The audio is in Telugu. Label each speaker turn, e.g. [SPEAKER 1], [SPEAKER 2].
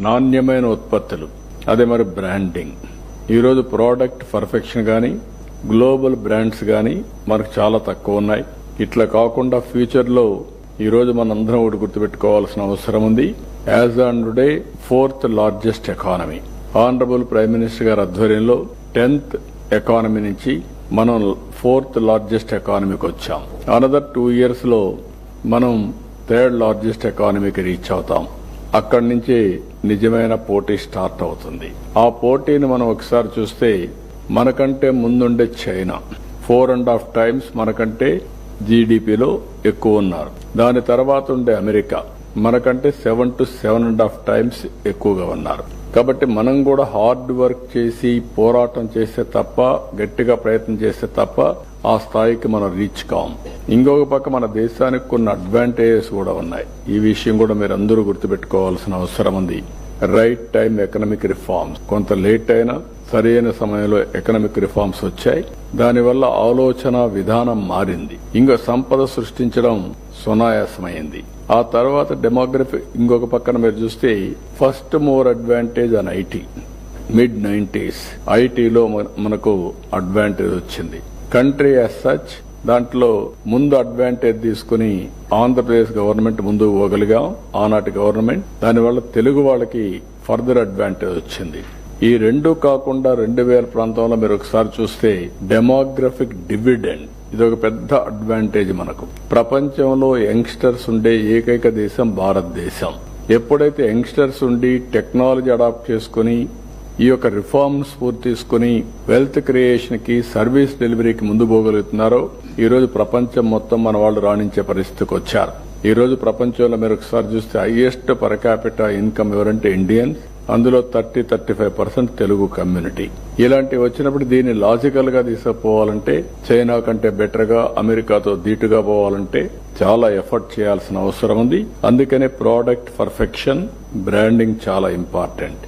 [SPEAKER 1] నాణ్యమైన ఉత్పత్తులు, అదే మరి బ్రాండింగ్. ఈరోజు ప్రోడక్ట్ పర్ఫెక్షన్ కానీ గ్లోబల్ బ్రాండ్స్ కానీ మనకు చాలా తక్కువ ఉన్నాయి. ఇట్లా కాకుండా ఫ్యూచర్లో ఈరోజు మనందరం ఒకటి గుర్తుపెట్టుకోవాల్సిన అవసరం ఉంది. As on today 4th largest economy. Honourable prime minister గారి ఆధ్వర్యంలో 10th ఎకానమీ నుంచి మనం 4th లార్జెస్ట్ ఎకానమీకి వచ్చాం. అనదర్ 2 years లో మనం 3rd లార్జెస్ట్ ఎకానమీకి రీచ్ అవుతాం. అక్కడి నుంచి నిజమైన పోటీ స్టార్ట్ అవుతుంది. ఆ పోటీని మనం ఒకసారి చూస్తే మనకంటే ముందుండే చైనా 4.5 times మనకంటే జీడీపీలో ఎక్కువ ఉన్నారు. దాని తర్వాత ఉండే అమెరికా మనకంటే 7 to 7.5 times ఎక్కువగా ఉన్నారు. కాబట్టి మనం కూడా హార్డ్ వర్క్ చేసి పోరాటం చేస్తే తప్ప, గట్టిగా ప్రయత్నం చేస్తే తప్ప ఆ స్థాయికి మనం రీచ్ కాం. ఇంకొక పక్క మన దేశానికి కొన్ని అడ్వాంటేజెస్ కూడా ఉన్నాయి. ఈ విషయం కూడా మీరు అందరూ గుర్తుపెట్టుకోవాల్సిన అవసరం ఉంది. Right time economic reforms. కొంత లేట్ అయినా సరైన సమయంలో ఎకనామిక్ రిఫార్మ్స్ వచ్చాయి. దానివల్ల ఆలోచన విధానం మారింది. ఇంకా సంపద సృష్టించడం సునాయాసమైంది. ఆ తర్వాత డెమోగ్రఫీ. ఇంకొక పక్కన మీరు చూస్తే first more advantage on IT. mid-90s ఐటీలో మనకు అడ్వాంటేజ్ వచ్చింది. కంట్రీ యాజ్ సచ్ దాంట్లో ముందు అడ్వాంటేజ్ తీసుకుని ఆంధ్రప్రదేశ్ గవర్నమెంట్ ముందుకు పోగలిగాం. ఆనాటి గవర్నమెంట్. దానివల్ల తెలుగు వాళ్ళకి ఫర్దర్ అడ్వాంటేజ్ వచ్చింది. ఈ రెండు కాకుండా 2000 ప్రాంతంలో మీరు ఒకసారి చూస్తే డెమోగ్రఫిక్ డివిడెండ్, ఇది ఒక పెద్ద అడ్వాంటేజ్ మనకు. ప్రపంచంలో యంగ్స్టర్స్ ఉండే ఏకైక దేశం భారతదేశం. ఎప్పుడైతే యంగ్స్టర్స్ ఉండి టెక్నాలజీ అడాప్ట్ చేసుకుని ఈ యొక్క రిఫార్మ్స్ పూర్తి తీసుకుని వెల్త్ క్రియేషన్ కి, సర్వీస్ డెలివరీకి ముందు పోగలుగుతున్నారో ఈ రోజు ప్రపంచం మొత్తం మన వాళ్ళు రాణించే పరిస్థితికి వచ్చారు. ఈ రోజు ప్రపంచంలో మీరు ఒకసారి చూస్తే హైయెస్ట్ పర్ క్యాపిటా ఇన్కమ్ ఎవరంటే ఇండియన్స్. అందులో 30-35% తెలుగు కమ్యూనిటీ. ఇలాంటివి వచ్చినప్పుడు దీన్ని లాజికల్ గా తీసుకుపోవాలంటే చైనా కంటే బెటర్ గా, అమెరికాతో ధీటుగా పోవాలంటే చాలా ఎఫర్ట్ చేయాల్సిన అవసరం ఉంది. అందుకనే ప్రోడక్ట్ పర్ఫెక్షన్, బ్రాండింగ్ చాలా ఇంపార్టెంట్.